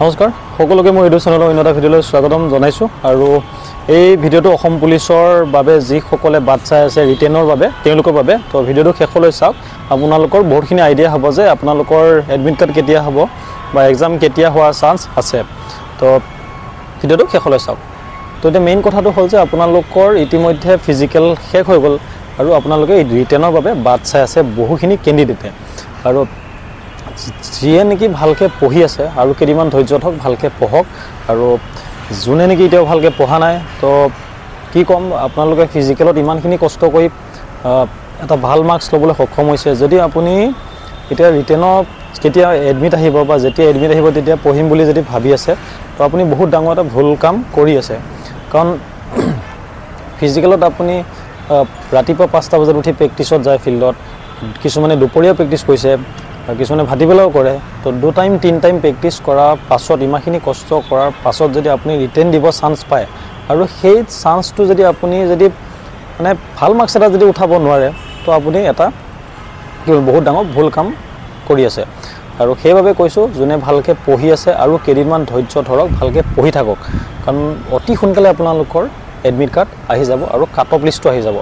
নমস্কাৰ সকলোকে মই ইউটিউব চেনেলৰ অন্য এটা ভিডিঅ'লৈ স্বাগতম জনাইছোঁ আৰু এই ভিডিঅ'টো অসম পুলিচৰ বাবে যিসকলে বাট চাই আছে ৰিটেনৰ বাবে তেওঁলোকৰ বাবে তো ভিডিঅ'টো শেষলৈ চাওক আপোনালোকৰ বহুতখিনি আইডিয়া হ'ব যে আপোনালোকৰ এডমিট কাৰ্ড কেতিয়া হ'ব বা এক্সাম কেতিয়া হোৱাৰ চান্স আছে তো ভিডিঅ'টো শেষলৈ চাওক তো এতিয়া মেইন কথাটো হ'ল যে আপোনালোকৰ ইতিমধ্যে ফিজিকেল শেষ হৈ গ'ল আৰু আপোনালোকে ৰিটেনৰ বাবে বাট চাই আছে বহুখিনি কেণ্ডিডেটে আৰু যিয়ে নেকি ভালকে পঢ়ি আছে আৰু কেইদিনমান ধৈৰ্য থক ভালকে পঢ়ক আৰু যোনে নেকি এতিয়াও ভালকে পঢ়া নাই তো কি কম আপোনালোকে ফিজিকেলত ইমানখিনি কষ্ট কৰি এটা ভাল মাৰ্কছ ল'বলৈ সক্ষম হৈছে যদি আপুনি এতিয়া ৰিটেনত কেতিয়া এডমিট আহিব বা যেতিয়া এডমিট আহিব তেতিয়া পঢ়িম বুলি যদি ভাবি আছে তো আপুনি বহুত ডাঙৰ এটা ভুল কাম কৰি আছে কাৰণ ফিজিকেলত আপুনি ৰাতিপুৱা 5টা বজাত উঠি প্ৰেক্টিছত যায় ফিল্ডত কিছুমানে দুপৰীয়া প্ৰেক্টিছ কৰিছে কিছুমানে ভাটিবেলাও কৰে তো 2 টাইম 3 টাইম প্ৰেক্টিছ কৰাৰ পাছত ইমানখিনি কষ্ট কৰাৰ পাছত যদি আপুনি ৰিটেন দিব চান্স পায় আৰু সেই চান্সটো যদি আপুনি যদি মানে ভাল মাৰ্কছ এটা যদি উঠাব নোৱাৰে তো আপুনি এটা বহুত ডাঙৰ ভুল কাম কৰি আছে আৰু সেইভাবে কৈছোঁ যোনে ভালকে পঢ়ি আছে আৰু কেইদিনমান ধৈৰ্য ধৰক ভালকে পঢ়ি থাকক কাৰণ অতি সোনকালে আপোনালোকৰ এডমিট কাৰ্ড আহি যাব আৰু কাট অফ লিষ্টটো আহি যাব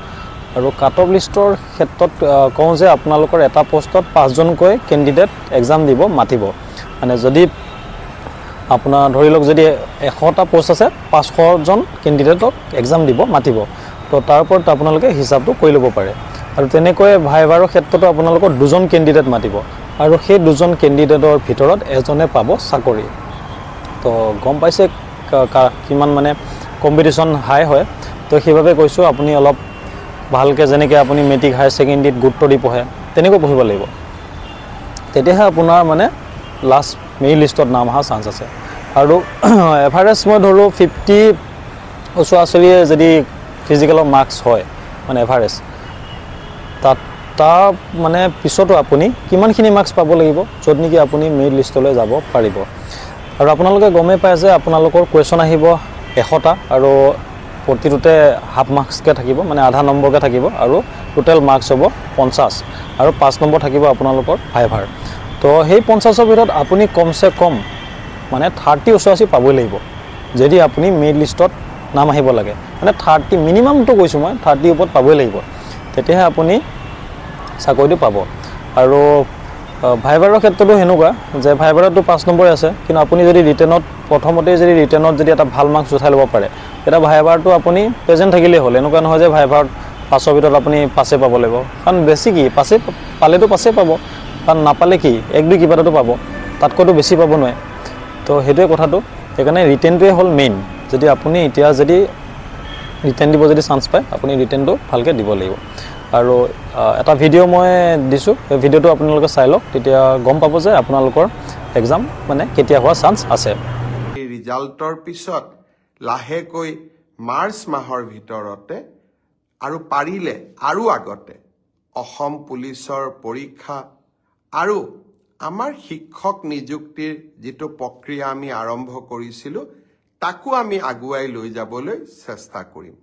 আৰু কাট অফ লিষ্টৰ ক্ষেত্ৰত কওঁ যে আপোনালোকৰ এটা পোষ্টত 5জনকৈ কেণ্ডিডেট এক্সাম দিব মাতিব মানে যদি আপোনাৰ ধৰি লওক যদি 100টা পোষ্ট আছে 500জন কেণ্ডিডেটক এক্সাম দিব মাতিব তো তাৰ ওপৰত আপোনালোকে হিচাপটো কৰি ল'ব পাৰে আৰু তেনেকৈ ভাইভাৰৰ ক্ষেত্ৰতো আপোনালোকৰ 2জন কেণ্ডিডেট মাতিব আৰু সেই 2জন কেণ্ডিডেটৰ ভিতৰত এজনে পাব চাকৰি তো গম পাইছে কিমান মানে কম্পিটিশ্যন হাই হয় তো সেইভাবে কৈছোঁ আপুনি অলপ ভালকে যেনেকৈ আপুনি মেট্ৰিক হায়াৰ ছেকেণ্ডেৰীত গুৰুত্ব দি পঢ়ে তেনেকৈ পঢ়িব লাগিব তেতিয়াহে আপোনাৰ মানে লাষ্ট মেৰিট লিষ্টত নাম অহা চান্স আছে আৰু এভাৰেজ মই ধৰোঁ 50 ওচৰা-ওচৰিয়ে যদি ফিজিকেলৰ মাৰ্কছ হয় মানে এভাৰেজ তাৰ মানে পিছতো আপুনি কিমানখিনি মাৰ্কছ পাব লাগিব য'ত নেকি আপুনি মেৰিট লিষ্টলৈ যাব পাৰিব আৰু আপোনালোকে গমেই পায় যে আপোনালোকৰ কুৱেশ্যন আহিব 100টা আৰু প্ৰতিটোতে হাফ মাৰ্কছকৈ থাকিব মানে আধা নম্বৰকৈ থাকিব আৰু টোটেল মাৰ্কছ হ'ব 50 আৰু 5 নম্বৰ থাকিব আপোনালোকৰ ভাইভাৰ তো সেই 50ৰ ভিতৰত আপুনি কমসে কম মানে 30 ওচৰা-ওচৰি পাবই লাগিব যদি আপুনি মেৰিট লিষ্টত নাম আহিব লাগে মানে 30 মিনিমামটো কৈছোঁ মই 30 ওপৰত পাবই লাগিব তেতিয়াহে আপুনি চাকৰিটো পাব আৰু ভাইভাৰৰ ক্ষেত্ৰতো সেনেকুৱা যে ভাইভাৰতো 5 নম্বৰ আছে কিন্তু আপুনি যদি ৰিটেনত প্ৰথমতেই যদি ৰিটেনত যদি এটা ভাল মাৰ্কছ উঠাই ল'ব পাৰে এটা ভাইভাৰটো আপুনি প্ৰেজেণ্ট থাকিলেই হ'ল এনেকুৱা নহয় যে ভাইভাৰত 5ৰ ভিতৰত আপুনি পাছে পাব লাগিব কাৰণ বেছি কি পাছে পালেতো পাছে পাব কাৰণ নাপালে কি 1-2 কিবা এটাতো পাব তাতকৈতো বেছি পাব নোৱাৰে তো সেইটোৱে কথাটো সেইকাৰণে ৰিটেনটোৱে হ'ল মেইন যদি আপুনি এতিয়া যদি ৰিটেন দিব যদি চান্স পায় আপুনি ৰিটেনটো ভালকৈ দিব লাগিব আৰু এটা ভিডিঅ' মই দিছোঁ সেই ভিডিঅ'টো আপোনালোকে চাই লওক তেতিয়া গম পাব যে আপোনালোকৰ এক্সাম মানে কেতিয়া হোৱা চান্স আছে এই ৰিজাল্টৰ পিছত লাহেকৈ মাৰ্চ মাহৰ ভিতৰতে আৰু পাৰিলে আৰু আগতে অসম পুলিচৰ পৰীক্ষা আৰু আমাৰ শিক্ষক নিযুক্তিৰ যিটো প্ৰক্ৰিয়া আমি আৰম্ভ কৰিছিলোঁ তাকো আমি আগুৱাই লৈ যাবলৈ চেষ্টা কৰিম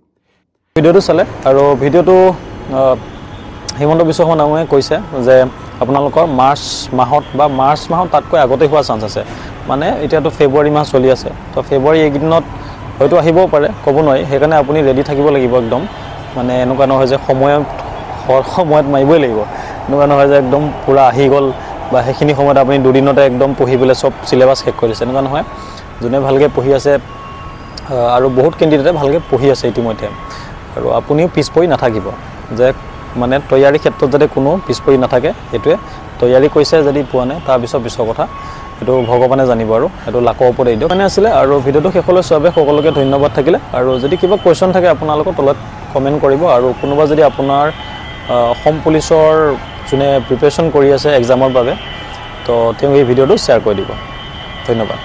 ভিডিঅ'টো চালে আৰু ভিডিঅ'টো হিমন্ত বিশ্ব শৰ্মা ডাঙৰীয়াই কৈছে যে আপোনালোকৰ মাৰ্চ মাহত তাতকৈ আগতে হোৱা চান্স আছে মানে এতিয়াতো ফেব্ৰুৱাৰী মাহ চলি আছে তো ফেব্ৰুৱাৰী এইকেইদিনত হয়তো আহিবও পাৰে ক'ব নোৱাৰি সেইকাৰণে আপুনি ৰেডি থাকিব লাগিব একদম মানে এনেকুৱা নহয় যে সময়ত মাৰিবই লাগিব এনেকুৱা নহয় যে একদম পূৰা আহি গ'ল বা সেইখিনি সময়ত আপুনি দুদিনতে একদম পঢ়ি পেলাই চব চিলেবাছ শেষ কৰি দিছে এনেকুৱা নহয় যোনে ভালকৈ পঢ়ি আছে আৰু বহুত কেণ্ডিডেটে ভালকৈ পঢ়ি আছে ইতিমধ্যে আৰু আপুনিও পিছ পৰি নাথাকিব যে মানে তৈয়াৰী ক্ষেত্ৰত যাতে কোনো পিছ পৰি নাথাকে সেইটোৱে তৈয়াৰী কৰিছে যদি পোৱা নাই তাৰপিছৰ পিছৰ কথা সেইটো ভগৱানে জানিব আৰু সেইটো লাকৰ ওপৰত এৰি দিয়ক মানে আছিলে আৰু ভিডিঅ'টো শেষলৈ চোৱাৰ সকলোকে ধন্যবাদ থাকিলে আৰু যদি কিবা কুৱেশ্যন থাকে আপোনালোকৰ তলত কমেণ্ট কৰিব আৰু কোনোবা যদি আপোনাৰ অসম পুলিচৰ যোনে প্ৰিপেৰেশ্যন কৰি আছে এক্সামৰ বাবে তো তেওঁ এই ভিডিঅ'টো শ্বেয়াৰ কৰি দিব ধন্যবাদ